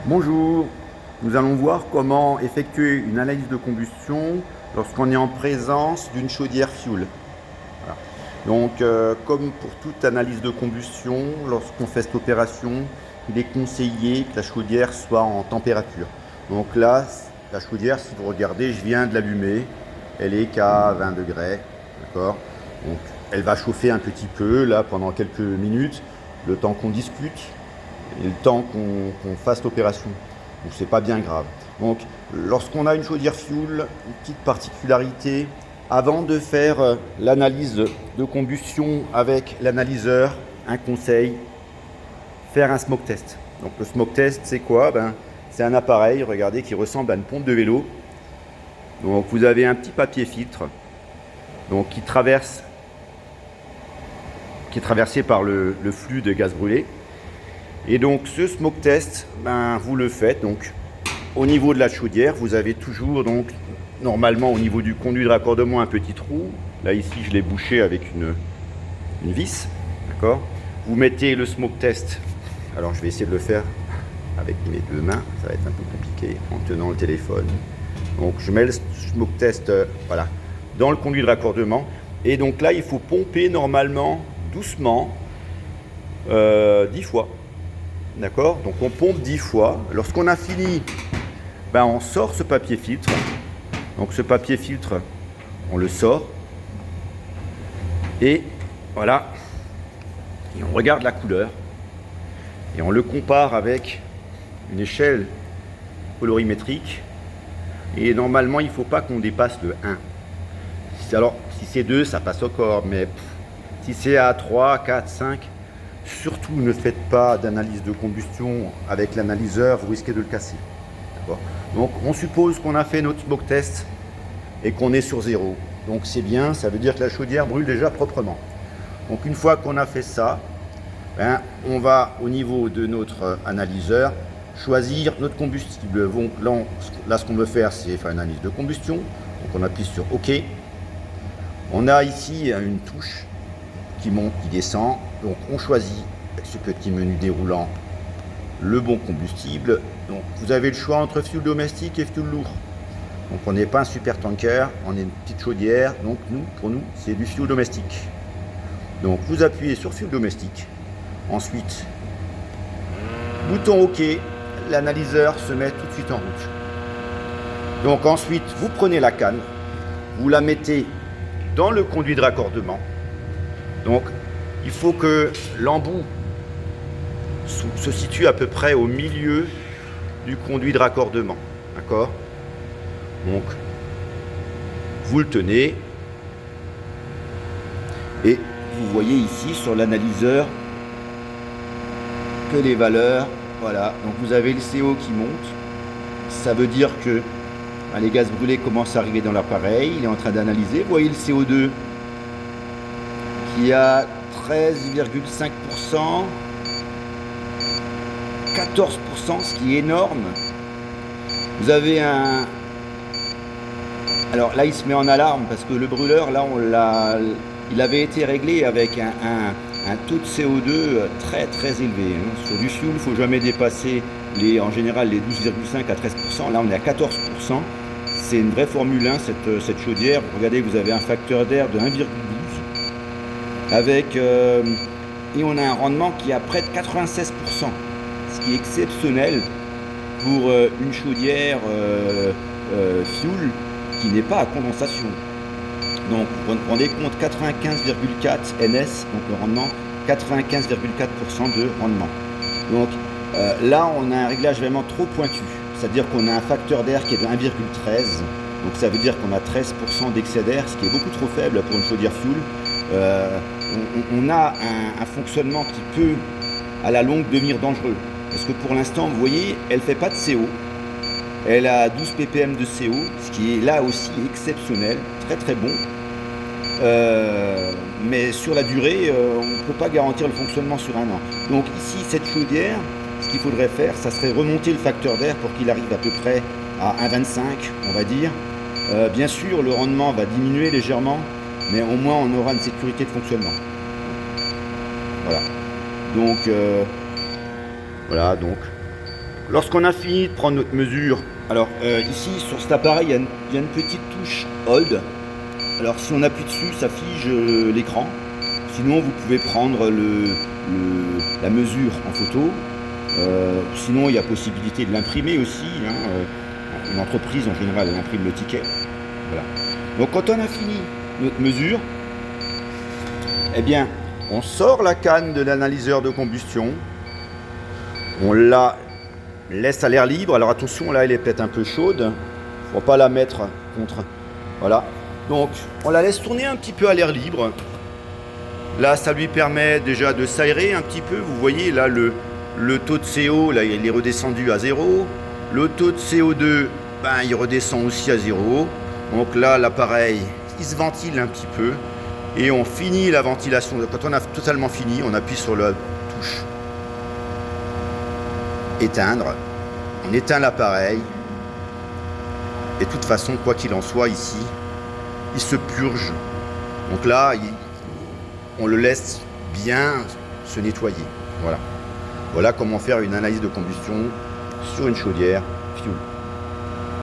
Bonjour, nous allons voir comment effectuer une analyse de combustion lorsqu'on est en présence d'une chaudière fuel. Voilà. Donc, comme pour toute analyse de combustion, lorsqu'on fait cette opération, il est conseillé que la chaudière soit en température. Donc là, la chaudière, si vous regardez, je viens de l'allumer, elle est qu'à 20 degrés, d'accord. Donc, elle va chauffer un petit peu là pendant quelques minutes, le temps qu'on discute et le temps qu'on fasse l'opération. Donc c'est pas bien grave. Donc lorsqu'on a une chaudière fuel, une petite particularité, avant de faire l'analyse de combustion avec l'analyseur, un conseil, faire un smoke test. Donc le smoke test c'est quoi? C'est un appareil, regardez, qui ressemble à une pompe de vélo. Donc vous avez un petit papier filtre donc, qui est traversé par le flux de gaz brûlé. Et donc ce smoke test, vous le faites donc au niveau de la chaudière. Vous avez toujours donc normalement au niveau du conduit de raccordement un petit trou. Là ici je l'ai bouché avec une vis, d'accord. Vous mettez le smoke test. Alors je vais essayer de le faire avec mes deux mains, ça va être un peu compliqué en tenant le téléphone. Donc je mets le smoke test voilà, dans le conduit de raccordement. Et donc là il faut pomper normalement doucement 10 fois. D'accord? Donc on pompe 10 fois. Lorsqu'on a fini, on sort ce papier filtre. Donc ce papier filtre, on le sort. Et voilà. Et on regarde la couleur. Et on le compare avec une échelle colorimétrique. Et normalement, il ne faut pas qu'on dépasse le 1. Alors, si c'est 2, ça passe encore. Mais si c'est à 3, 4, 5... surtout ne faites pas d'analyse de combustion avec l'analyseur, vous risquez de le casser. Donc on suppose qu'on a fait notre smoke test et qu'on est sur 0. Donc c'est bien, ça veut dire que la chaudière brûle déjà proprement. Donc une fois qu'on a fait ça, on va au niveau de notre analyseur choisir notre combustible. Donc là ce qu'on veut faire, c'est faire une analyse de combustion. Donc on appuie sur OK. On a ici une touche qui monte, qui descend. Donc on choisit avec ce petit menu déroulant le bon combustible. Donc vous avez le choix entre fuel domestique et fuel lourd. Donc on n'est pas un super tanker, on est une petite chaudière. Donc pour nous, c'est du fuel domestique. Donc vous appuyez sur fuel domestique. Ensuite, bouton OK, l'analyseur se met tout de suite en route. Donc ensuite, vous prenez la canne, vous la mettez dans le conduit de raccordement. Donc il faut que l'embout se situe à peu près au milieu du conduit de raccordement. D'accord? Donc, vous le tenez. Et vous voyez ici sur l'analyseur que les valeurs, voilà. Donc vous avez le CO qui monte. Ça veut dire que les gaz brûlés commencent à arriver dans l'appareil. Il est en train d'analyser. Vous voyez le CO2 qui a 13,5%, 14%, ce qui est énorme. Vous avez un... Alors là, il se met en alarme parce que le brûleur, là, il avait été réglé avec un taux de CO2 très très élevé. Sur du fuel, il ne faut jamais dépasser en général les 12,5 à 13%. Là, on est à 14%. C'est une vraie Formule 1, cette chaudière. Regardez, vous avez un facteur d'air de 1,12. Et on a un rendement qui est à près de 96%, ce qui est exceptionnel pour une chaudière fuel qui n'est pas à condensation. Donc vous vous rendez compte, 95,4 NS, donc le rendement, 95,4% de rendement. Donc là on a un réglage vraiment trop pointu, c'est-à-dire qu'on a un facteur d'air qui est de 1,13, donc ça veut dire qu'on a 13% d'excès d'air, ce qui est beaucoup trop faible pour une chaudière fuel. On a un fonctionnement qui peut à la longue devenir dangereux. Parce que pour l'instant, vous voyez, elle ne fait pas de CO. Elle a 12 ppm de CO, ce qui est là aussi exceptionnel, très très bon. Mais sur la durée, on ne peut pas garantir le fonctionnement sur un an. Donc ici, cette chaudière, ce qu'il faudrait faire, ça serait remonter le facteur d'air pour qu'il arrive à peu près à 1,25, on va dire. Bien sûr, le rendement va diminuer légèrement, mais au moins on aura une sécurité de fonctionnement. Voilà. Donc, Lorsqu'on a fini de prendre notre mesure, alors ici sur cet appareil, il y a une petite touche Hold. Alors si on appuie dessus, ça fige l'écran. Sinon, vous pouvez prendre la mesure en photo. Sinon, il y a possibilité de l'imprimer aussi. Une entreprise, en général, elle imprime le ticket. Voilà. Donc, quand on a fini notre mesure, eh bien, on sort la canne de l'analyseur de combustion. On la laisse à l'air libre. Alors, attention, là, elle est peut-être un peu chaude. Il ne faut pas la mettre contre... Voilà. Donc, on la laisse tourner un petit peu à l'air libre. Là, ça lui permet déjà de s'aérer un petit peu. Vous voyez, là, le taux de CO, là, il est redescendu à 0. Le taux de CO2, ben, il redescend aussi à 0. Donc là, l'appareil, il se ventile un petit peu. Et on finit la ventilation. Quand on a totalement fini, on appuie sur la touche éteindre. On éteint l'appareil. Et de toute façon, quoi qu'il en soit, ici, il se purge. Donc là, on le laisse bien se nettoyer. Voilà. Voilà comment faire une analyse de combustion sur une chaudière fioul.